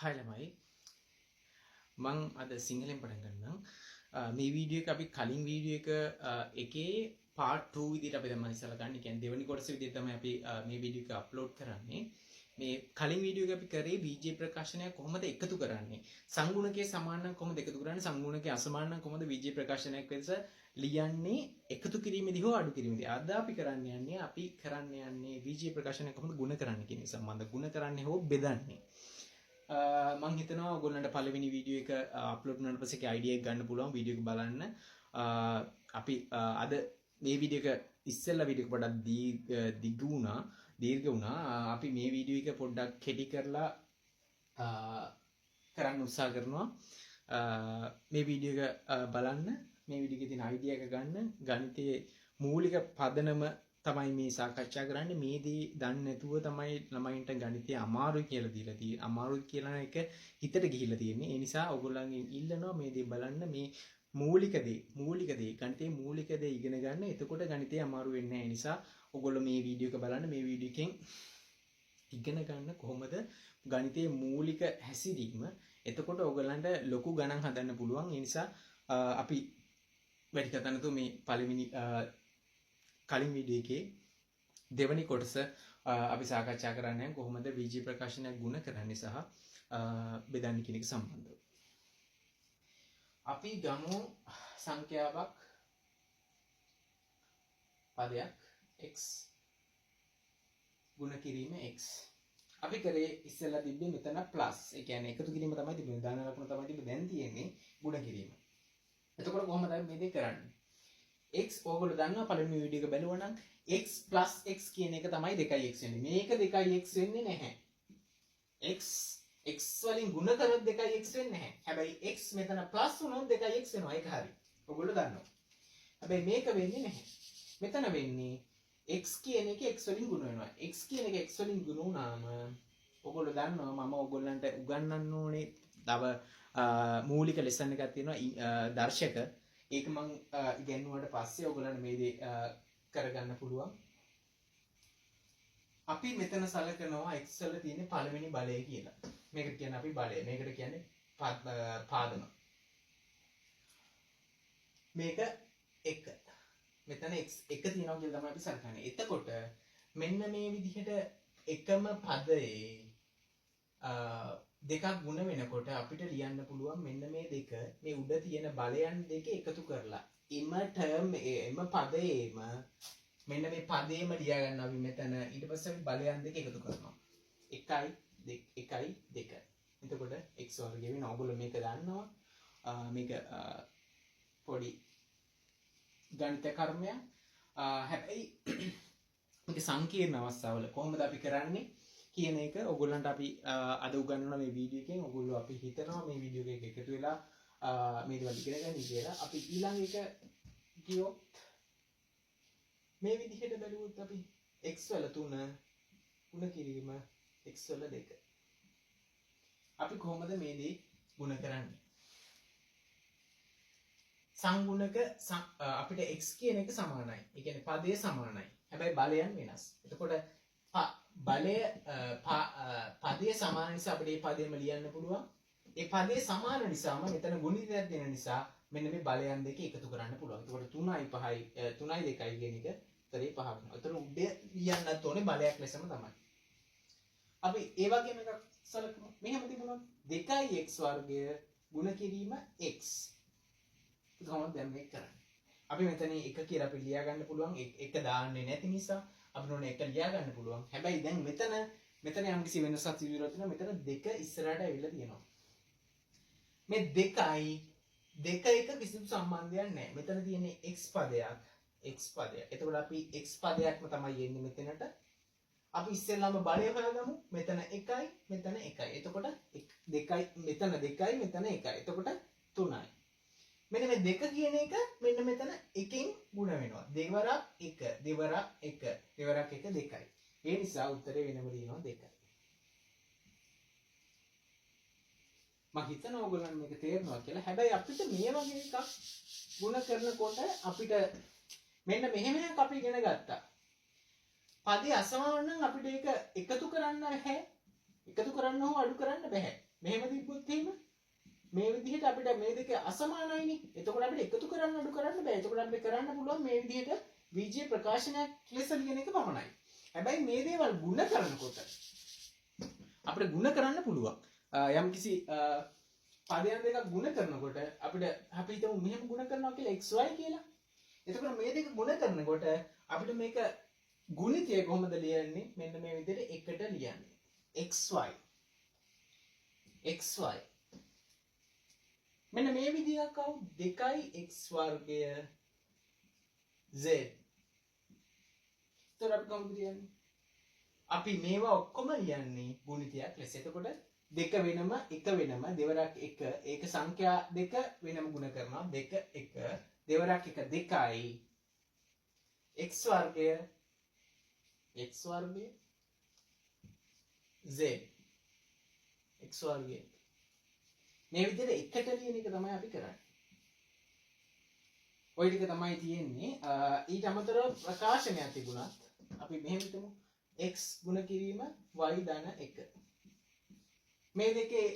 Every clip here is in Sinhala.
හායි ළමයි මං අද සිංහලෙන් පටන් ගන්නම් මේ වීඩියෝ එක අපි කලින් වීඩියෝ එකේ part 2 විදිහට අපි දැන් ඉස්සලා ගන්න. ඒ කියන්නේ දෙවෙනි කොටස විදිහට තමයි අපි මේ වීඩියෝ එක අප්ලෝඩ් කරන්නේ. මේ කලින් වීඩියෝ එක අපි කරේ BJ ප්‍රකාශනය කොහොමද එකතු කරන්නේ? සංගුණකයේ සමාන නම් කොහොමද එකතු කරන්නේ? සංගුණකයේ අසමාන නම් කොහොමද BJ ප්‍රකාශනයක් වෙනස ලියන්නේ එකතු කිරීමේදී හෝ අඩු කිරීමේදී? අද අපි කරන්න යන්නේ BJ ප්‍රකාශනය කොහොමද ගුණ කරන්නේ කියන එක සම්බන්ධ ගුණ කරන්නේ හෝ බෙදන්නේ. මං හිතනවා ඔයගොල්ලන්ට පළවෙනි වීඩියෝ එක අප්ලෝඩ් වුණාට පස්සේ ඒකේ අයිඩියා එක ගන්න පුළුවන් වීඩියෝ එක බලන්න. අපි අද මේ වීඩියෝ එක ඉස්සෙල්ලා වීඩියෝ එක පොඩ්ඩක් දීර්ඝ වුණා. අපි මේ වීඩියෝ එක පොඩ්ඩක් කෙටි කරලා කරන්න උත්සාහ කරනවා. මේ වීඩියෝ එක බලන්න, මේ වීඩියෝ එකේ තියෙන අයිඩියා එක ගන්න, ගණිතයේ මූලික පදනම තමයි මේ සාකච්ඡා කරන්නේ. මේ දේ දන්නේ නැතුව තමයි ළමයින්ට ගණිතය අමාරුයි කියලා දීලා තියෙන්නේ. අමාරුයි කියලා එක හිතට ගිහිල්ලා තියෙන්නේ. ඒ නිසා ඔයගොල්ලන්ගෙන් ඉල්ලනවා මේ දේ බලන්න, මේ මූලික දේ ගණිතයේ මූලික දේ ඉගෙන ගන්න. එතකොට ගණිතය අමාරු වෙන්නේ නැහැ. ඒ නිසා ඔයගොල්ලෝ මේ වීඩියෝ එක බලන්න. මේ වීඩියෝ එකෙන් ඉගෙන ගන්න කොහොමද ගණිතයේ මූලික හැසිරීම. එතකොට ඔයගොල්ලන්ට ලොකු ගණන් හදන්න පුළුවන්. ඒ නිසා අපි වැඩි කතා නැතුව මේ පළවෙනි කලින් වීඩියෝ එකේ දෙවැනි කොටස අපි සාකච්ඡා කරන්නේ කොහොමද BJ ප්‍රකාශනයක් ගුණ කරන්නේ සහ බෙදන්නේ කියන එක සම්බන්ධව. අපි ගමු සංඛ්‍යාවක් පදයක් x ගුණ කිරීම x. අපි කරේ ඉස්සෙල්ලා තිබ්බේ මෙතන ප්ලස්. ඒ කියන්නේ එකතු කිරීම තමයි තිබුණේ. දාන ලකුණ තමයි තිබ්බේ. දැන් තියෙන්නේ ගුණ කිරීම. එතකොට කොහොමද මේ දේ කරන්නේ? x ඕගොල්ලෝ දන්නවා පළවෙනි වීඩියෝ එක බැලුවා නම් x + x කියන එක තමයි 2x වෙන්නේ. මේක 2x වෙන්නේ නැහැ. x වලින් ගුණ කරොත් 2x වෙන්නේ නැහැ. හැබැයි x මෙතන ප්ලස් වුණොත් 2x වෙනවා. ඒක හරි. ඕගොල්ලෝ දන්නවා. හැබැයි මේක වෙන්නේ නැහැ. මෙතන වෙන්නේ x කියන එක x වලින් ගුණ වෙනවා. x කියන එක x වලින් ගුණ වුණාම ඕගොල්ලෝ දන්නවා මම ඕගොල්ලන්ට උගන්වන්න ඕනේ තව මූලික ලෙසන් එකක් තියෙනවා දර්ශක. ඒක මං ඉගෙනුවාට පස්සේ ඔයගොල්ලන්ට මේ දේ කරගන්න පුළුවන්. අපි මෙතන සලකනවා x වල තියෙන පළවෙනි බලය කියලා. මේකට කියන්නේ අපි බලය. මේකට කියන්නේ පාදම. මේක 1. මෙතන x 1 තියෙනවා කියලා තමයි අපි සලකන්නේ. එතකොට මෙන්න මේ විදිහට එකම පදයේ දෙකක් ගුණ වෙනකොට අපිට ලියන්න පුළුවන් මෙන්න මේ දෙක මේ උඩ තියෙන බලයන් දෙක එකතු කරලා එම පදයේම මෙන්න මේ පදේම ලියා ගන්නවා අපි මෙතන. ඊට පස්සේ අපි බලයන් දෙක එකතු කරනවා 1 2 එතකොට x වර්ගය වෙනවා. ඔයගොල්ලෝ මේක දන්නවා. මේක පොඩි ගණිත කර්මයක්. හැබැයි මේක සංකීර්ණ අවස්ථාවල කොහොමද අපි කරන්නේ කියන එක ඔයගොල්ලන්ට අපි අද උගන්වන මේ වීඩියෝ එකෙන් ඔයගොල්ලෝ අපි හිතනවා මේ වීඩියෝ එක එකතු වෙලා මේ දේවල් ඉගෙන ගන්න කියලා. අපි ඊළඟ එක කියොත් මේ විදිහට බැලුවොත් අපි x වල 3 ගුණ කිරීම x වල 2. අපි කොහොමද මේ දේ ගුණ කරන්නේ? සංගුණක අපිට x කියන එක සමානයි. ඒ කියන්නේ පදයේ සමානයි. හැබැයි බලයන් වෙනස්. එතකොට බලය පදයේ සමාන නිසා අපිට මේ පදේම ලියන්න පුළුවන්. ඒ පදයේ සමාන නිසාම මෙතන ගුණිතයක් දෙන නිසා මෙන්න මේ බලයන් දෙක එකතු කරන්න පුළුවන්. එතකොට 3යි 2යි කියන එක උත්තරේ 5 වෙනවා. එතන උඩ ලියන්නත් ඕනේ බලයක් ලෙසම තමයි. අපි ඒ වගේම එකක් සලකමු. මෙහෙම තිබුණා 2x වර්ගය ගුණ කිරීම x. කොහොමද දැන් මේක කරන්නේ? අපි මෙතන 1 කියලා අපි ලියා ගන්න පුළුවන්. 1 දාන්නේ නැති නිසා අපිට ඕනේ 1 ලියා ගන්න පුළුවන්. හැබැයි දැන් මෙතන යම්කිසි වෙනසක් සිදුවලා තියෙනවා. මෙතන 2 ඉස්සරහට ඇවිල්ලා තියෙනවා. මේ 2යි 2 එක කිසිදු සම්බන්ධයක් නැහැ. මෙතන තියෙන්නේ x පදයක්. එතකොට අපි x පදයක්ම තමයි යන්නේ මෙතනට. අපි ඉස්සෙල්ලාම බලය හොයාගමු. මෙතන 1යි මෙතන 1යි. එතකොට 2යි මෙතන 2යි මෙතන 1යි. එතකොට 3යි. මෙන්න මේ 2 කියන එක මෙන්න මෙතන එකෙන් ගුණ වෙනවා. දෙවරක් 1 දෙවරක් 1 දෙවරක් 1 2යි. ඒ නිසා උත්තරේ වෙනම ලියනවා 2යි. මම හිතනවා ඔයගොල්ලන් මේක තේරෙනවා කියලා. හැබැයි අපිට මේ වගේ එකක් ගුණ කරනකොට අපිට මෙන්න මෙහෙම එකක් අපි ඉගෙන ගත්තා. පදේ අසමාන නම් අපිට ඒක එකතු කරන්න බැහැ. එකතු කරන්න හෝ අඩු කරන්න බැහැ. මෙහෙම තිබ්බොත් එහෙම මේ විදිහට අපිට මේ දෙක අසමානයිනේ. එතකොට අපිට එකතු කරන්න අඩු කරන්න බෑ. එතකොට අපිට කරන්න පුළුවන් මේ විදිහට බීජීය ප්‍රකාශනයක් ලෙස ලියන එක පමණයි. හැබැයි මේ දේවල් ගුණ කරනකොට අපිට ගුණ කරන්න පුළුවන්. යම්කිසි පදයන් දෙකක් ගුණ කරනකොට අපිට අපි හිතමු මෙහෙම ගුණ කරනවා කියලා xy කියලා. එතකොට මේ දෙක ගුණ කරනකොට අපිට මේක ගුණිතය කොහොමද ලියන්නේ? මෙන්න මේ විදිහට එකට ලියන්නේ. xy මෙන්න මේ විදිහක් ආව 2x වර්ගය z. එතකොට අපි කොහොමද ලියන්නේ? අපි මේවා ඔක්කොම ලියන්නේ ගුණිතයක් ලෙස. එතකොට දෙක වෙනම එක වෙනම දෙවරක් එක ඒක සංඛ්‍යා දෙක වෙනම ගුණ කරනවා. දෙක එක දෙවරක් එක දෙකයි x වර්ගය z x වර්ගය මේ විදිහට එකට ලියන එක තමයි අපි කරන්නේ. ওই ටික තමයි තියෙන්නේ. ඊට අමතරව ප්‍රකාශනයක් තිබුණත් අපි මෙහෙම හිතමු x ගුණ කිරීම y ධන 1. මේ දෙකේ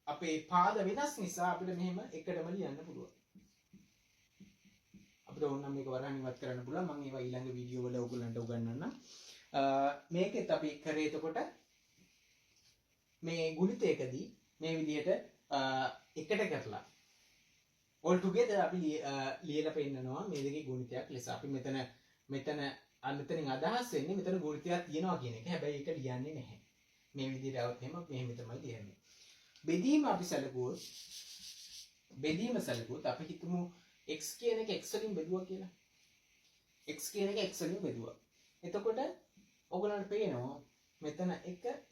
අපේ පාද වෙනස් නිසා අපිට මෙහෙම එකටම ලියන්න පුළුවන්. අපිට ඕන නම් මේක වරහන් ඉවත් කරන්න පුළුවන්. මම ඒවා ඊළඟ වීඩියෝ වල ඔයගොල්ලන්ට උගන්වන්නම්. මේකෙත් අපි කරේ එතකොට මේ ගුණිතයකදී මේ විදිහට එකට කරලා all together අපි ලියලා පෙන්නනවා මේ දෙකේ ගුණිතයක් ලෙස. අපි මෙතනින් අදහස් වෙන්නේ මෙතන ගුණිතයක් තියෙනවා කියන එක. හැබැයි ඒක ලියන්නේ නැහැ. මේ විදිහට આવත් එහෙම මෙහෙම තමයි ලියන්නේ. බෙදීම අපි සැලකුවොත් අපි හිතමු x කියන එක x වලින් බෙදුවා කියලා. x කියන එක x වලින් බෙදුවා. එතකොට ඔයගොල්ලන්ට පේනවා මෙතන 1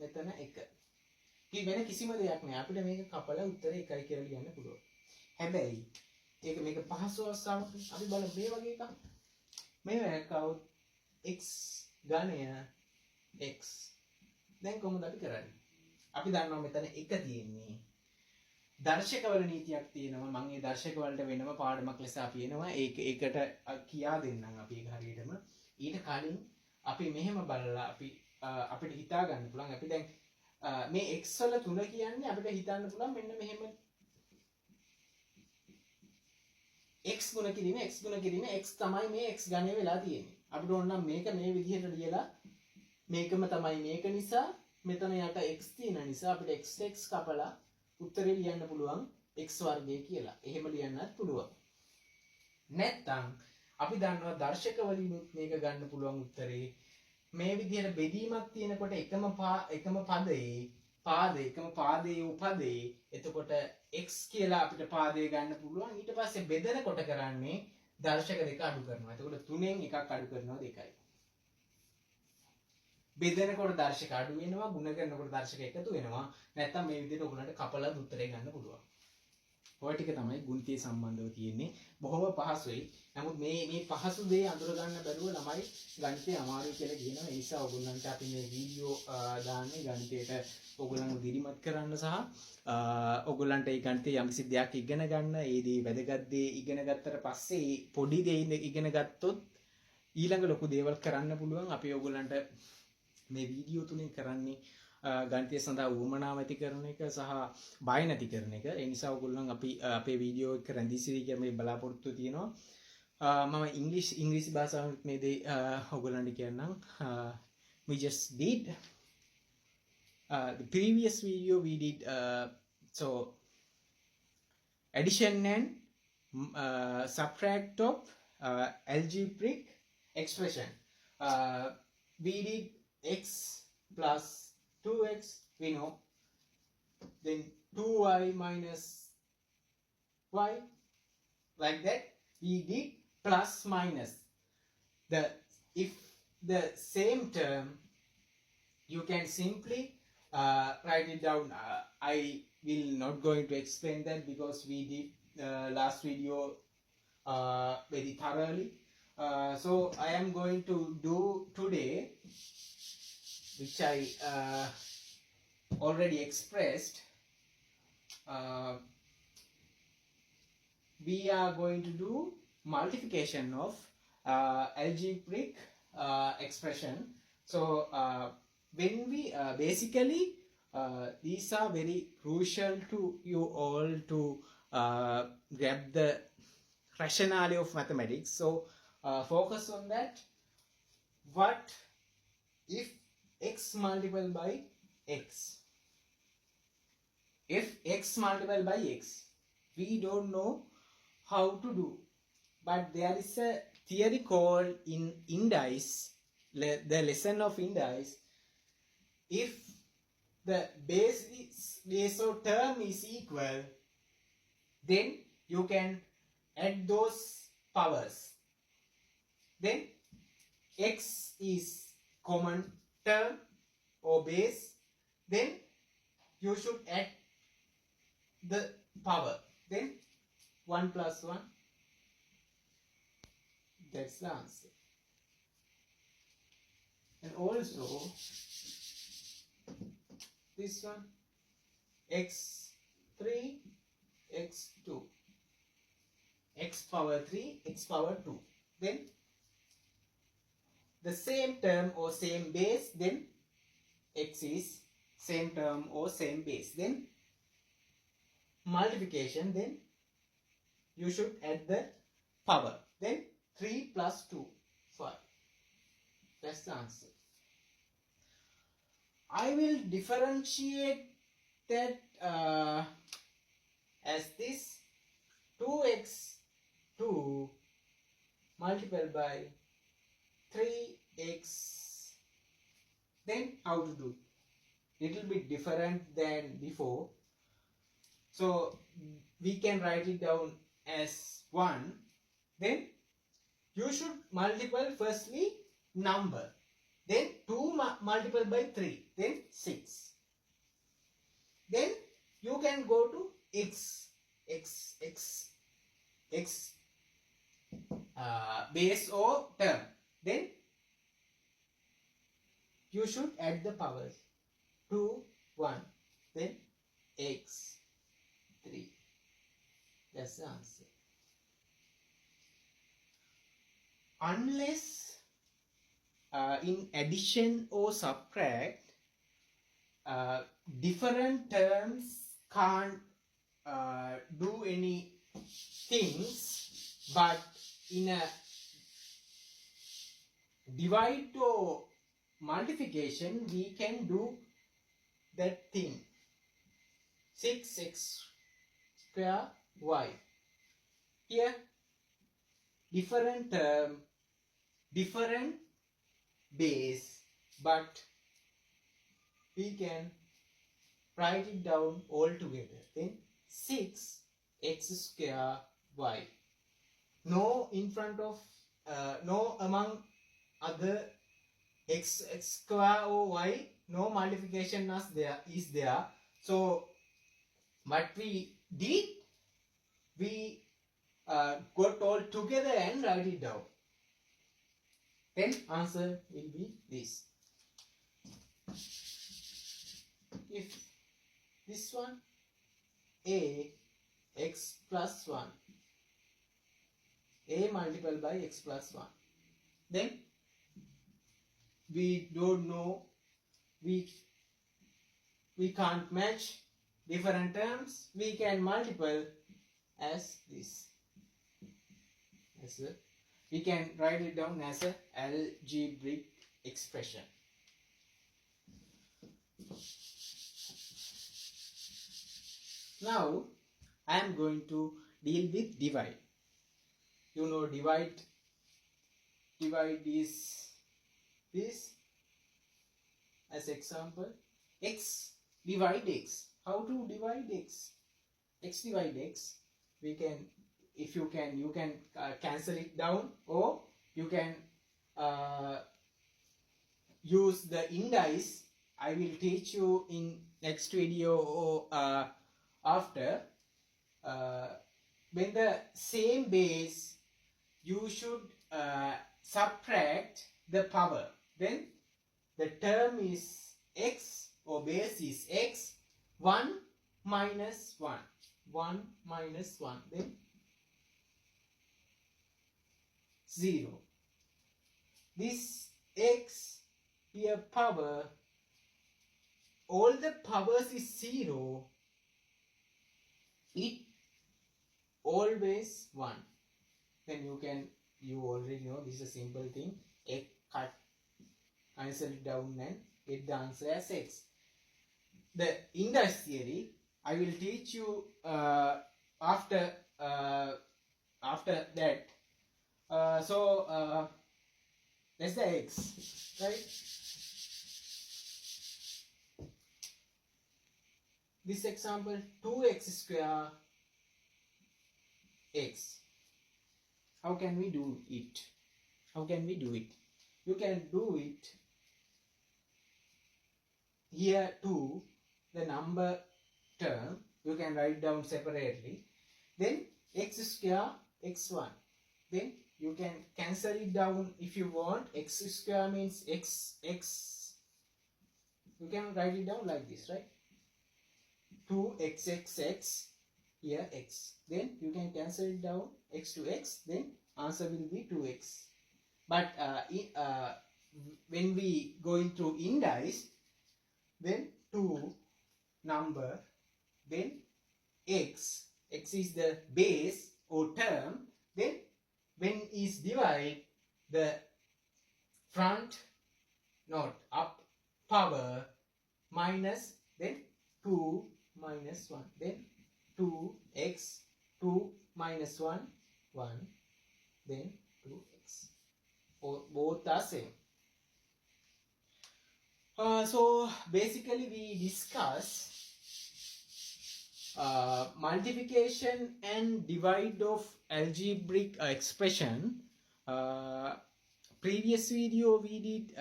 මෙතන 1. වෙන කිසිම දෙයක් නෑ. අපිට මේක කපලා උත්තරේ 1යි කියලා ලියන්න පුළුවන්. හැබැයි මේක පහසු අවස්ථාවක්. අපි බලමු මේ වගේ එකක්. මේ එකවුත් x ඝනය x. දැන් කොහොමද අපි කරන්නේ? අපි දන්නවා මෙතන 1 තියෙන්නේ. දර්ශකවල නීතියක් තියෙනවා. මම මේ දර්ශක වලට වෙනම පාඩමක් ලෙස අපි එනවා. ඒකට කියා දෙන්නම් අපි ඒක හරියටම. ඊට කලින් අපි මෙහෙම බලලා අපිට හිතා ගන්න පුළුවන්. අපි දැන් මේ x වල 3 කියන්නේ අපිට හිතන්න පුළුවන් මෙන්න මෙහෙම x ගුණ කිරීම x තමයි මේ x ඝනය වෙලා තියෙන්නේ. අපිට ඕන නම් මේක මේ විදිහට ලියලා මේකම තමයි මේක නිසා මෙතන යට x තියෙන නිසා අපිට x කපලා උත්තරේ ලියන්න පුළුවන් x වර්ගය කියලා. එහෙම ලියන්නත් පුළුවන්. නැත්නම් අපි දන්නවා දර්ශක වලිනුත් මේක ගන්න පුළුවන් උත්තරේ. මේ විදිහට බෙදීමක් තියෙනකොට එකම පාදයේ උපදේ එතකොට x කියලා අපිට පාදය ගන්න පුළුවන්. ඊට පස්සේ බෙදනකොට කරන්නේ දර්ශක දෙක අඩු කරනවා. එතකොට 3න් එකක් අඩු කරනවා 2යි. බෙදනකොට දර්ශක අඩු වෙනවා, ගුණ කරනකොට දර්ශක එකතු වෙනවා. නැත්තම් මේ විදිහට ඔයගොල්ලන්ට කපලා උත්තරේ ගන්න පුළුවන්. ඔය ටික තමයි ගුණිතය සම්බන්ධව තියෙන්නේ. බොහොම පහසුයි. නමුත් මේ පහසු දේ අඳුර ගන්න බැරුව ළමයි ගණිතය අමාරුයි කියලා කියනවා. ඒ නිසා ඔයගොල්ලන්ට අපි මේ වීඩියෝ දාන්නේ ගණිතයට ඔයගොල්ලන්ව දිරිමත් කරන්න සහ ඔයගොල්ලන්ට ඒ ගණිතය යම්කිසි දෙයක් ඉගෙන ගන්න, ඒ දේ වැදගත් දේ ඉගෙන ගත්තට පස්සේ පොඩි දේ ඉගෙන ගත්තොත් ඊළඟ ලොකු දේවල් කරන්න පුළුවන්. අපි ඔයගොල්ලන්ට මේ වීඩියෝ තුලින් කරන්නේ ගණිතය සඳහා උවමනාව ඇති කරන එක සහ බය නැති කරන එක. ඒ නිසා ඔයගොල්ලන් අපේ වීඩියෝ එක රැඳී සිටී කියලා මේ බලාපොරොත්තු තියෙනවා. මම ඉංග්‍රීසි භාෂාවෙන් මේ දේ ඔයගොල්ලන්ට කියන්නම්. We just did the previous video we did so addition and subtract of algebraic expression. We did x plus 2x, we know, then 2y minus y, like that. We did plus minus. If the same term, you can simply write it down. I will not going to explain that because we did last video very thoroughly. So I am going to do today, which I already expressed. We are going to do multiplication of algebraic expression. So when we basically These are very crucial to you all to grab the rationale of mathematics. So focus on that. What if x multiplied by x? If x multiplied by x, we don't know how to do, but there is a theory called in indice, the lesson of indice. If the base or term is equal, then you can add those powers. Then x is common term or base, then you should add the power. Then 1 plus 1, that's the answer. And also this one, x3, x2, x power 3, x power 2. Then the same term or same base, then x is same term or same base. Then multiplication, then you should add the power. Then 3 plus 2, 5. That's the answer. I will differentiate that as this 2x2 multiplied by 3x. Then how to do? Little bit different than before. So we can write it down as 1. Then you should multiply firstly number. Then 2 multiplied by 3. Then 6. Then you can go to x base or term. Then you should add the powers. 2, 1. Then x 3. That's the answer. Unless in addition or subtract, different terms can't do any things, but in a divide or multiplication we can do that thing. 6x square y. Here different term, different base, but we can write it down all together. Then 6x square y. No in front of, no among other x square or y, no multiplication is there. So what we did, we got all together and write it down. Then answer will be this. If this one a x plus 1, a multiplied by x plus 1, then we don't know, we can't match different terms, we can multiply as this. We can write it down as a algebraic expression. Now I am going to deal with divide. You know, divide is this. As example, x divide x. How to divide x? X divide x. We can, if you can, you can cancel it down, or you can use the indice. I will teach you in next video or after. When the same base, you should subtract the power. Then the term is x or base is x. 1 minus 1. 1 minus 1. Then 0. This x here power all the powers is 0, it always 1. Then you already know this is a simple thing. Cut, cancel it down and get the answer as x. The index theory I will teach you after that. So that's the x, right? This example, 2x square x. How can we do it? How can we do it? You can do it here 2, the number term, you can write down separately. Then x square x1. Then you can cancel it down if you want. X square means x. You can write it down like this, right? 2x, here x. Then you can cancel it down, x to x, then answer will be 2x. But when we going through indice, then 2 number, then x is the base or term, then when is divide, the front not up power minus, then 2 minus 1, then 2x, 2 minus 1, 1, then 2x. Both are same. So basically we discuss multiplication and divide of algebraic expression. Previous video we did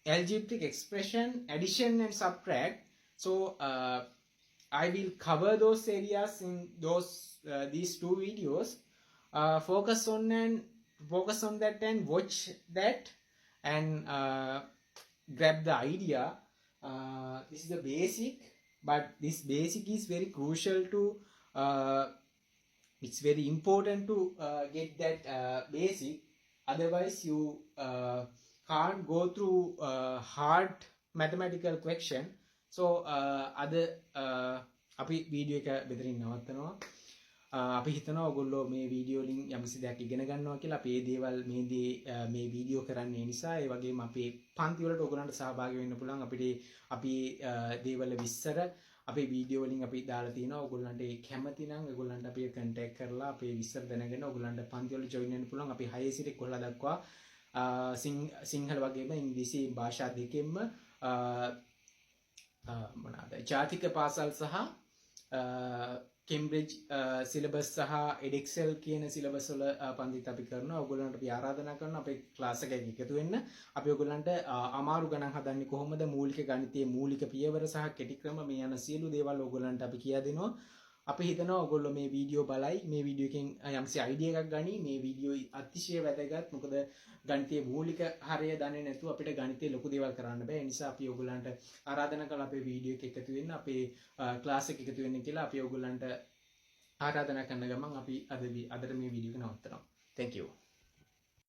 algebraic expression, addition and subtract. So I will cover those areas in these 2 videos. Focus on that and watch that and grab the idea. This is the basic, but this basic is very crucial to it's very important to get that basic. Otherwise you can't go through hard mathematical question. So other අපි වීඩියෝ එක බෙදරින් නවත්තනවා. අපි හිතනවා ඔයගොල්ලෝ මේ වීඩියෝ වලින් යම්කිසි දෙයක් ඉගෙන ගන්නවා කියලා. අපි මේ දේවල් මේ වීඩියෝ කරන්නේ නිසා ඒ වගේම අපේ පන්ති වලට ඔයගොල්ලන්ට සහභාගී වෙන්න පුළුවන්. අපි දේවල් විස්තර අපේ වීඩියෝ වලින් අපි දාලා තිනවා. ඔයගොල්ලන්ට කැමති නම් ඔයගොල්ලන්ට අපි කන්ටැක්ට් කරලා අපේ විස්තර දැනගෙන ඔයගොල්ලන්ට පන්ති වල ජොයින් වෙන්න පුළුවන්. අපි 6 සිට 11 දක්වා සිංහල වගේම ඉංග්‍රීසි භාෂා දෙකෙන්ම මොනවාද ජාතික පාසල් සහ කෙම්බ්‍රිජ් සිලබස් සහ එඩෙක්සෙල් කියන සිලබස් වල පන්තිත් අපි කරනවා. ඔයගොල්ලන්ට අපි ආරාධනා කරනවා අපේ ක්ලාස් එකකට එකතු වෙන්න. අපි ඔයගොල්ලන්ට අමාරු ගණන් හදන්නේ කොහොමද, මූලික ගණිතයේ මූලික පියවර සහ කෙටි ක්‍රම මේ යන සියලු දේවල් ඔයගොල්ලන්ට අපි කියා දෙනවා. අපි හිතනවා ඔයගොල්ලෝ මේ වීඩියෝ බලයි, මේ වීඩියෝ එකෙන් යම්සි අයිඩියා එකක් ගනි. මේ වීඩියෝ අතිශය වැදගත්. මොකද ගණිතයේ මූලික හරය දන්නේ නැතුව අපිට ගණිතයේ ලොකු දේවල් කරන්න බෑ. ඒ නිසා අපි ඔයගොල්ලන්ට ආරාධනා කරලා අපේ වීඩියෝ එක එකතු වෙන්න, අපේ ක්ලාස් එක එකතු වෙන්න කියලා අපි ඔයගොල්ලන්ට ආරාධනා කරන ගමන් අපි අදට මේ වීඩියෝ එක නවත්තනවා. Thank you.